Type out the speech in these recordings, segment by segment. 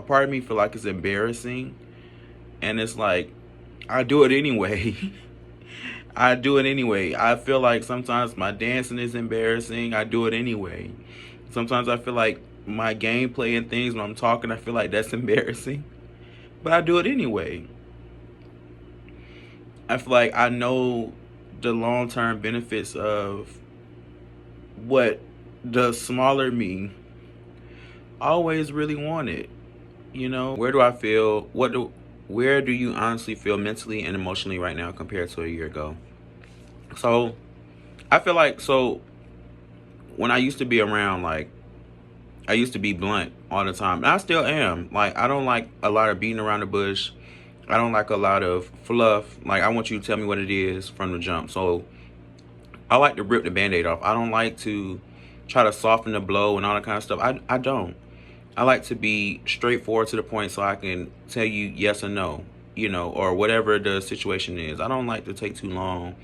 part of me feel like it's embarrassing, and it's like I do it anyway. I do it anyway. I feel like sometimes my dancing is embarrassing. I do it anyway. Sometimes I feel like my gameplay and things when I'm talking, I feel like that's embarrassing, but I do it anyway. I feel like I know the long-term benefits of what the smaller me always really wanted. Where do I feel? Where do you honestly feel mentally and emotionally right now compared to a year ago? So I feel like when I used to be around, like I used to be blunt all the time, and I still am. Like I don't like a lot of beating around the bush. I don't like a lot of fluff. Like I want you to tell me what it is from the jump. So I like to rip the band-aid off. I don't like to try to soften the blow and all that kind of stuff. I don't. I like to be straightforward to the point so I can tell you yes or no, or whatever the situation is. I don't like to take too long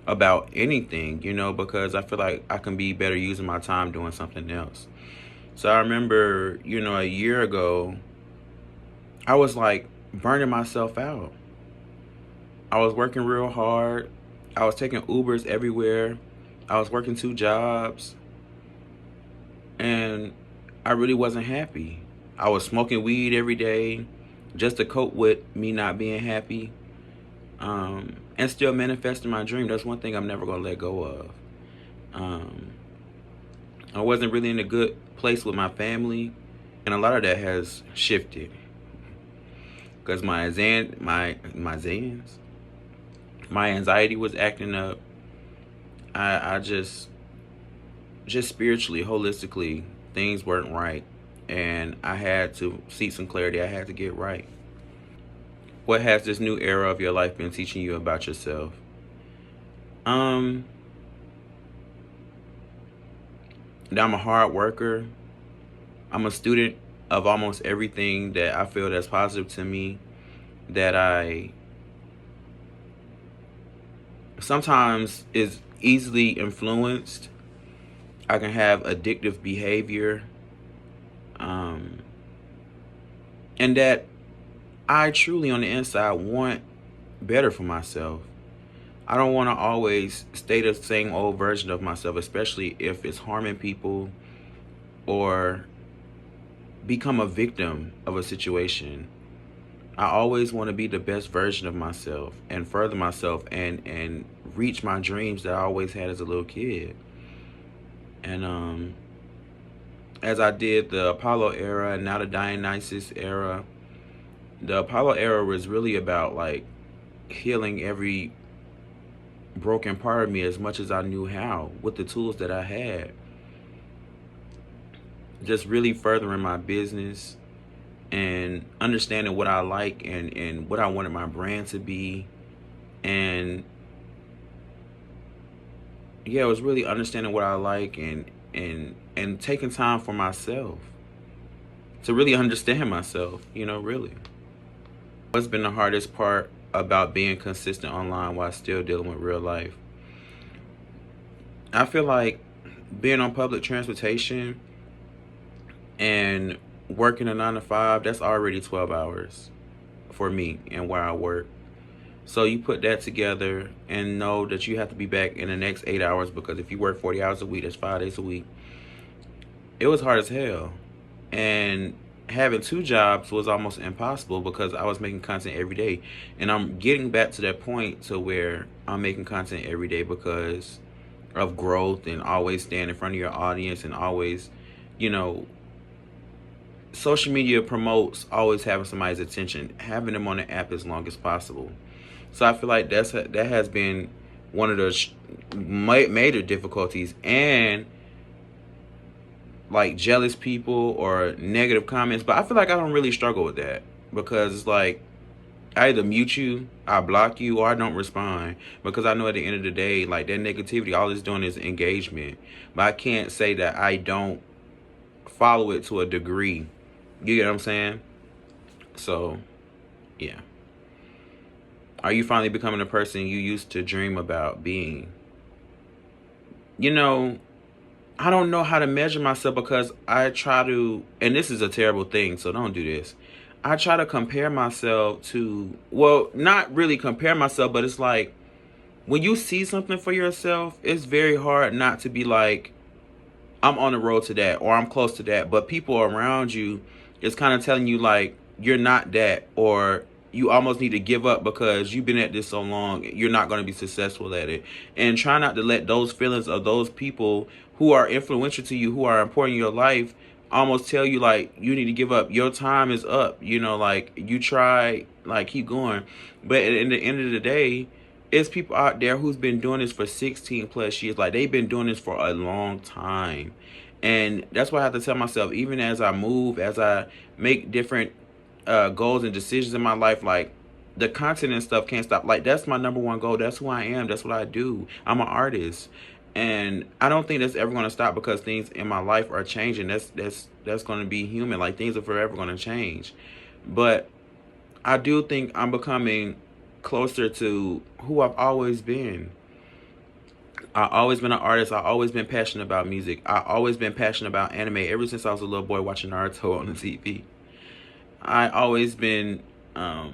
about anything, because I feel like I can be better using my time doing something else. So I remember, a year ago, I was like burning myself out. I was working real hard. I was taking Ubers everywhere. I was working 2 jobs. And I really wasn't happy. I was smoking weed every day just to cope with me not being happy. And still manifesting my dream. That's one thing I'm never going to let go of. I wasn't really in a good place with my family. And a lot of that has shifted. Because my anxiety was acting up. I just spiritually, holistically, things weren't right, and I had to seek some clarity. I had to get right. What has this new era of your life been teaching you about yourself? That I'm a hard worker. I'm a student of almost everything that I feel that's positive to me, that I sometimes is easily influenced. I can have addictive behavior. And that I truly on the inside want better for myself. I don't want to always stay the same old version of myself, especially if it's harming people or become a victim of a situation. I always want to be the best version of myself and further myself and reach my dreams that I always had as a little kid. And as I did the Apollo era and now the Dionysus era, the Apollo era was really about like healing every broken part of me as much as I knew how with the tools that I had. Just really furthering my business and understanding what I like and what I wanted my brand to be. And yeah, it was really understanding what I like and taking time for myself to really understand myself, really. What's been the hardest part about being consistent online while still dealing with real life? I feel like being on public transportation and working a 9 to 5, that's already 12 hours for me and where I work. So you put that together and know that you have to be back in the next 8 hours, because if you work 40 hours a week, that's 5 days a week. It was hard as hell. And having 2 jobs was almost impossible because I was making content every day. And I'm getting back to that point to where I'm making content every day because of growth and always staying in front of your audience and always, social media promotes always having somebody's attention, having them on the app as long as possible. So I feel like that has been one of the major difficulties. And like jealous people or negative comments, but I feel like I don't really struggle with that because it's like I either mute you, I block you, or I don't respond, because I know at the end of the day, like that negativity, all it's doing is engagement. But I can't say that I don't follow it to a degree. You get what I'm saying? So, yeah. Are you finally becoming the person you used to dream about being? I don't know how to measure myself because I try to, and this is a terrible thing, so don't do this. I try to compare myself to, well, not really compare myself, but it's like when you see something for yourself, it's very hard not to be like, I'm on the road to that or I'm close to that. But people around you is kind of telling you like you're not that, or you almost need to give up because you've been at this so long, you're not going to be successful at it. And try not to let those feelings of those people who are influential to you, who are important in your life, almost tell you like you need to give up. Your time is up. You know, like you try, like keep going. But at the end of the day, it's people out there who's been doing this for 16 plus years. Like they've been doing this for a long time. And that's why I have to tell myself, even as I move, as I make different goals and decisions in my life, like the content and stuff can't stop. Like that's my number one goal. That's who I am. That's what I do. I'm an artist. And I don't think that's ever going to stop because things in my life are changing. That's going to be human. Like things are forever going to change. But I do think I'm becoming closer to who I've always been. I've always been an artist. I've always been passionate about music. I've always been passionate about anime ever since I was a little boy watching Naruto on the TV. I always been, I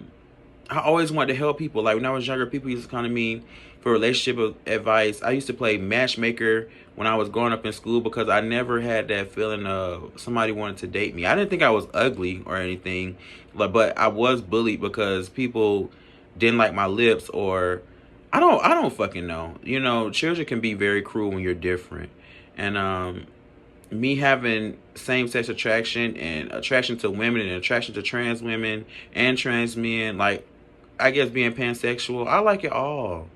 always wanted to help people. Like when I was younger, people used to come to me for relationship advice. I used to play matchmaker when I was growing up in school because I never had that feeling of somebody wanted to date me. I didn't think I was ugly or anything, but I was bullied because people didn't like my lips, or I don't fucking know. You know, children can be very cruel when you're different. And me having same-sex attraction and attraction to women and attraction to trans women and trans men, like I guess being pansexual, I like it all.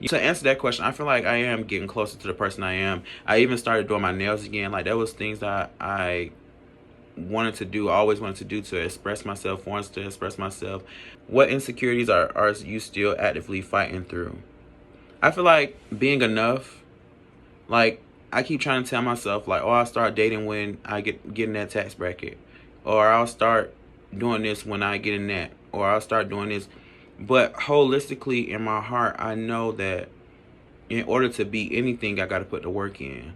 To answer that question, I feel like I am getting closer to the person I am. I even started doing my nails again. Like that was things that I wanted to do, always wanted to do, to express myself, wants to express myself. What insecurities are you still actively fighting through? I feel like being enough, like I keep trying to tell myself like, oh, I'll start dating when I get in that tax bracket, or I'll start doing this when I get in that, or I'll start doing this. But holistically in my heart, I know that in order to be anything, I got to put the work in.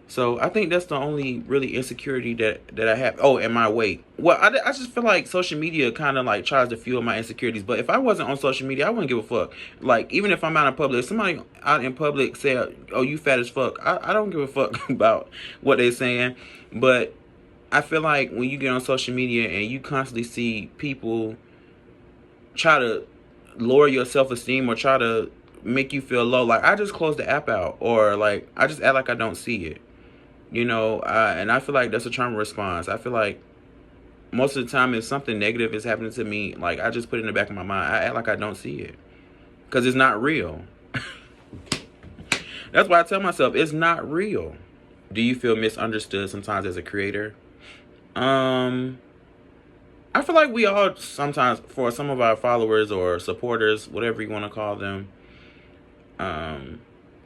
So I think that's the only really insecurity that I have. Oh, and my weight. Well, I just feel like social media kind of like tries to fuel my insecurities. But if I wasn't on social media, I wouldn't give a fuck. Like, even if I'm out in public, if somebody out in public say, oh, you fat as fuck, I don't give a fuck about what they're saying. But I feel like when you get on social media and you constantly see people try to lower your self-esteem or try to make you feel low, like I just close the app out, or like I just act like I don't see it. You know, and I feel like that's a trauma response. I feel like most of the time if something negative is happening to me, like I just put it in the back of my mind. I act like I don't see it because it's not real. That's why I tell myself it's not real. Do you feel misunderstood sometimes as a creator? I feel like we all sometimes, for some of our followers or supporters, whatever you want to call them,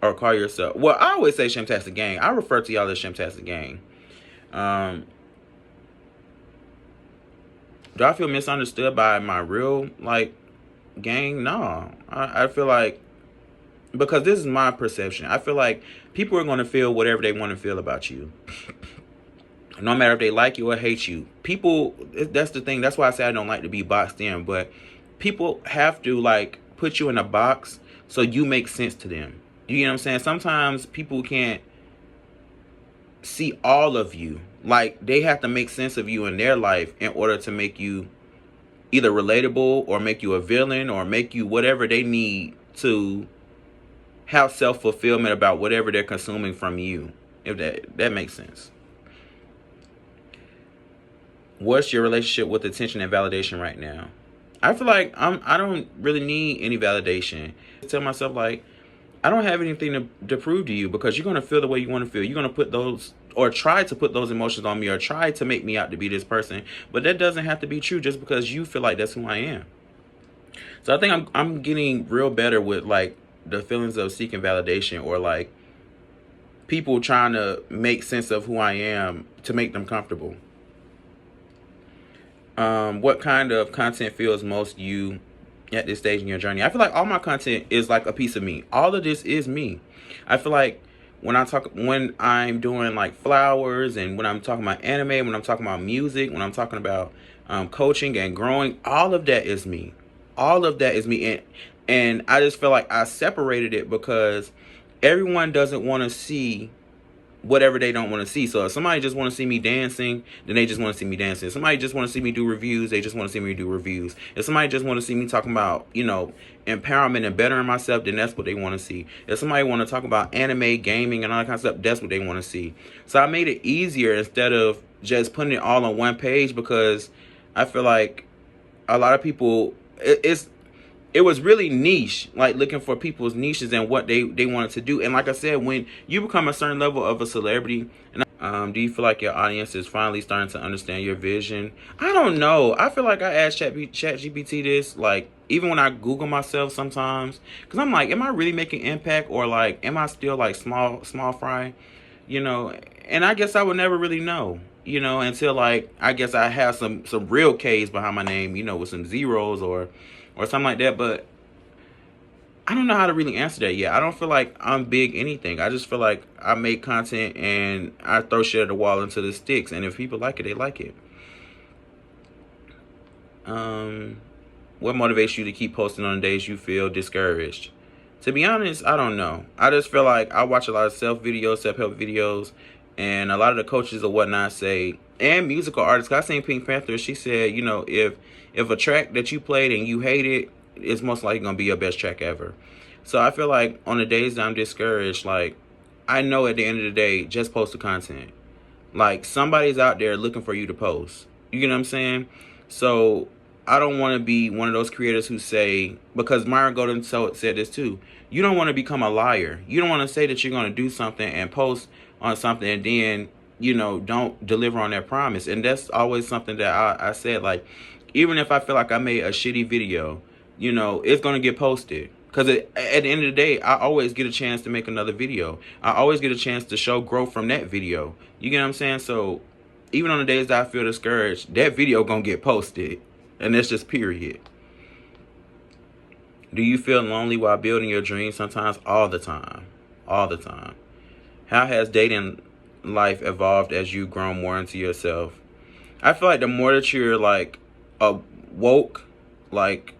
or call yourself. Well, I always say Shamtastic Gang. I refer to y'all as Shamtastic Gang. Do I feel misunderstood by my real like gang? No, I feel like, because this is my perception, I feel like people are going to feel whatever they want to feel about you. No matter if they like you or hate you. People, that's the thing. That's why I say I don't like to be boxed in. But people have to like put you in a box so you make sense to them. You know what I'm saying? Sometimes people can't see all of you. Like they have to make sense of you in their life in order to make you either relatable or make you a villain or make you whatever they need to have self-fulfillment about whatever they're consuming from you. If that makes sense. What's your relationship with attention and validation right now? I feel like I don't really need any validation. I tell myself like, I don't have anything to prove to you, because you're going to feel the way you want to feel. You're going to put those, or try to put those emotions on me, or try to make me out to be this person. But that doesn't have to be true just because you feel like that's who I am. So I think I'm getting real better with like the feelings of seeking validation, or like people trying to make sense of who I am to make them comfortable. What kind of content feels most you at this stage in your journey? I feel like all my content is like a piece of me. All of this is me. I feel like when I'm doing like flowers, and when I'm talking about anime, when I'm talking about music, when I'm talking about coaching and growing, all of that is me. All of that is me, and I just feel like I separated it because everyone doesn't want to see whatever they don't want to see. So if somebody just want to see me dancing, then they just want to see me dancing. If somebody just want to see me do reviews, they just want to see me do reviews. If somebody just want to see me talking about, empowerment and bettering myself, then that's what they want to see. If somebody want to talk about anime, gaming, and all that kind of stuff, that's what they want to see. So I made it easier instead of just putting it all on one page, because I feel like a lot of people, it was really niche, like looking for people's niches and what they wanted to do. And like I said, when you become a certain level of a celebrity, and do you feel like your audience is finally starting to understand your vision? I don't know. I feel like I asked ChatGPT this, like even when I Google myself sometimes, because I'm like, am I really making impact, or like am I still like small fry, you know? And I guess I would never really know, until like I guess I have some real K's behind my name, with some zeros or something like that. But I don't know how to really answer that yet. I don't feel like I'm big anything. I just feel like I make content and I throw shit at the wall until it sticks. And if people like it, they like it. What motivates you to keep posting on the days you feel discouraged? To be honest, I don't know. I just feel like I watch a lot of self-help videos, and a lot of the coaches or whatnot say, and musical artists. 'Cause I seen Pink Panther. She said, if a track that you played and you hate it, it's most likely gonna be your best track ever. So I feel like on the days that I'm discouraged, like I know at the end of the day, just post the content. Like somebody's out there looking for you to post. You get what I'm saying? So I don't want to be one of those creators who say, because Myron Golden said this too, you don't want to become a liar. You don't want to say that you're going to do something and post on something and then, don't deliver on that promise. And that's always something that I said, like, even if I feel like I made a shitty video, it's going to get posted. Because at the end of the day, I always get a chance to make another video. I always get a chance to show growth from that video. You get what I'm saying? So even on the days that I feel discouraged, that video going to get posted. And that's just period. Do you feel lonely while building your dreams? Sometimes. All the time. All the time. How has dating life evolved as you grown more into yourself? I feel like the more that you're like woke, like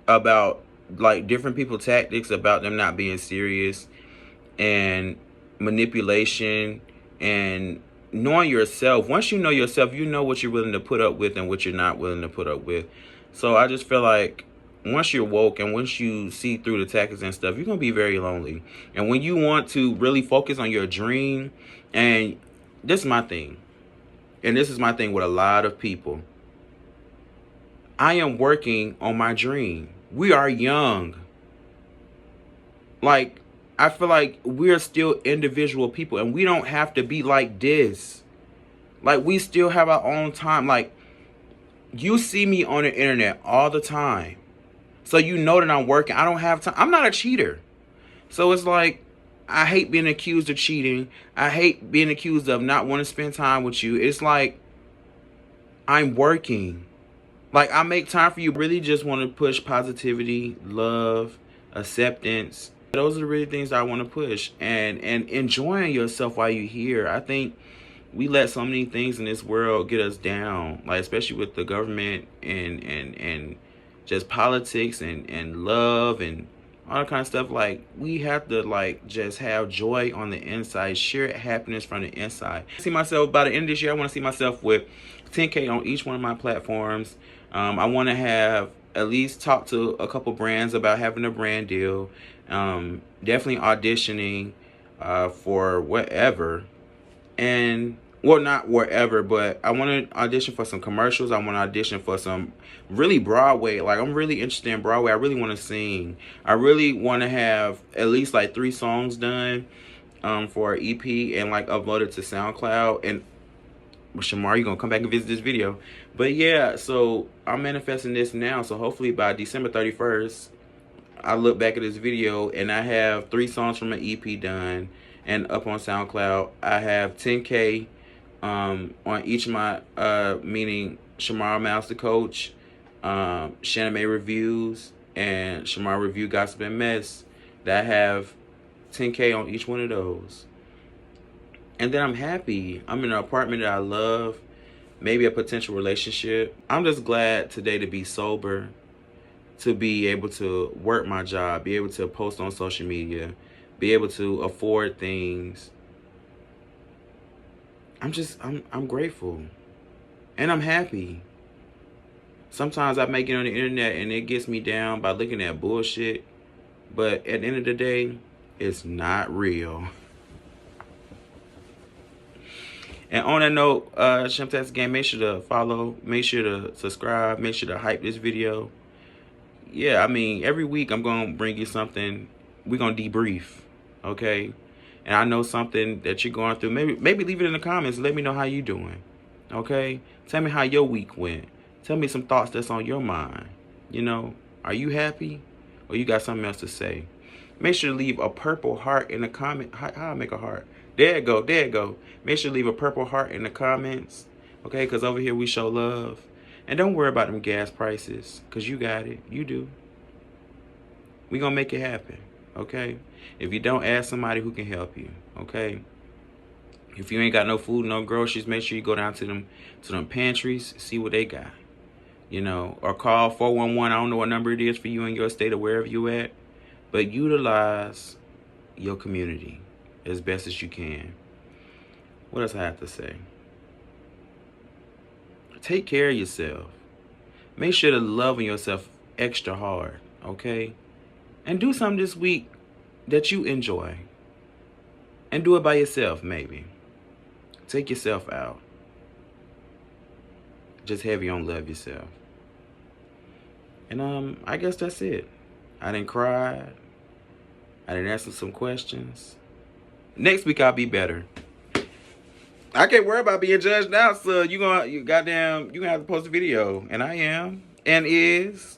about like different people tactics, about them not being serious, and manipulation, and knowing yourself. Once you know yourself, you know what you're willing to put up with and what you're not willing to put up with. So I just feel like once you're woke and once you see through the tactics and stuff, you're gonna be very lonely. And when you want to really focus on your dream, and this is my thing, and this is my thing with a lot of people, I am working on my dream. We are young. Like, I feel like we're still individual people, and we don't have to be like this. Like, we still have our own time. Like, you see me on the internet all the time, so you know that I'm working. I don't have time. I'm not a cheater. So it's like, I hate being accused of cheating. I hate being accused of not wanting to spend time with you. It's like, I'm working. Like, I make time for you. Really just want to push positivity, love, acceptance. Those are the really things that I want to push. And enjoying yourself while you're here. I think we let so many things in this world get us down. Like, especially with the government and just politics and love and all that kind of stuff. Like, we have to like just have joy on the inside, share happiness from the inside. I see myself by the end of this year, I want to see myself with 10K on each one of my platforms. I want to have at least talk to a couple brands about having a brand deal. Definitely auditioning for whatever. And well, not wherever, but I want to audition for some commercials. I want to audition for some really Broadway. Like, I'm really interested in Broadway. I really want to sing. I really want to have at least like 3 songs done for an EP and like uploaded to SoundCloud. And Shamar, you're gonna come back and visit this video. But yeah, so I'm manifesting this now. So hopefully by December 31st, I look back at this video and I have 3 songs from an EP done and up on SoundCloud. I have 10K on each of my meaning Shamar Master Coach, Shannon May Reviews, and Shamar Review Gossip and Mess, that I have 10K on each one of those. And then I'm happy. I'm in an apartment that I love, maybe a potential relationship. I'm just glad today to be sober, to be able to work my job, be able to post on social media, be able to afford things. I'm grateful. And I'm happy. Sometimes I may get on the internet and it gets me down by looking at bullshit. But at the end of the day, it's not real. And on that note, Shemta's Game, make sure to follow, make sure to subscribe, make sure to hype this video. Yeah, I mean, every week I'm going to bring you something. We're going to debrief, okay? And I know something that you're going through. Maybe leave it in the comments. Let me know how you doing, okay? Tell me how your week went. Tell me some thoughts that's on your mind. You know, are you happy or you got something else to say? Make sure to leave a purple heart in the comment. How I make a heart? There it go. There it go. Make sure to leave a purple heart in the comments, okay? Because over here we show love. And don't worry about them gas prices, because you got it. You do. We going to make it happen, okay? If you don't, ask somebody who can help you, okay? If you ain't got no food, no groceries, make sure you go down to them pantries, see what they got, you know, or call 411. I don't know what number it is for you in your state or wherever you at, but utilize your community as best as you can. What else I have to say? Take care of yourself. Make sure to love on yourself extra hard, okay? And do something this week that you enjoy. And do it by yourself, maybe. Take yourself out. Just have your own love yourself. And I guess that's it. I didn't cry. I didn't answer some questions. Next week I'll be better. I can't worry about being judged now, so you gonna have to post a video. And I am. And is.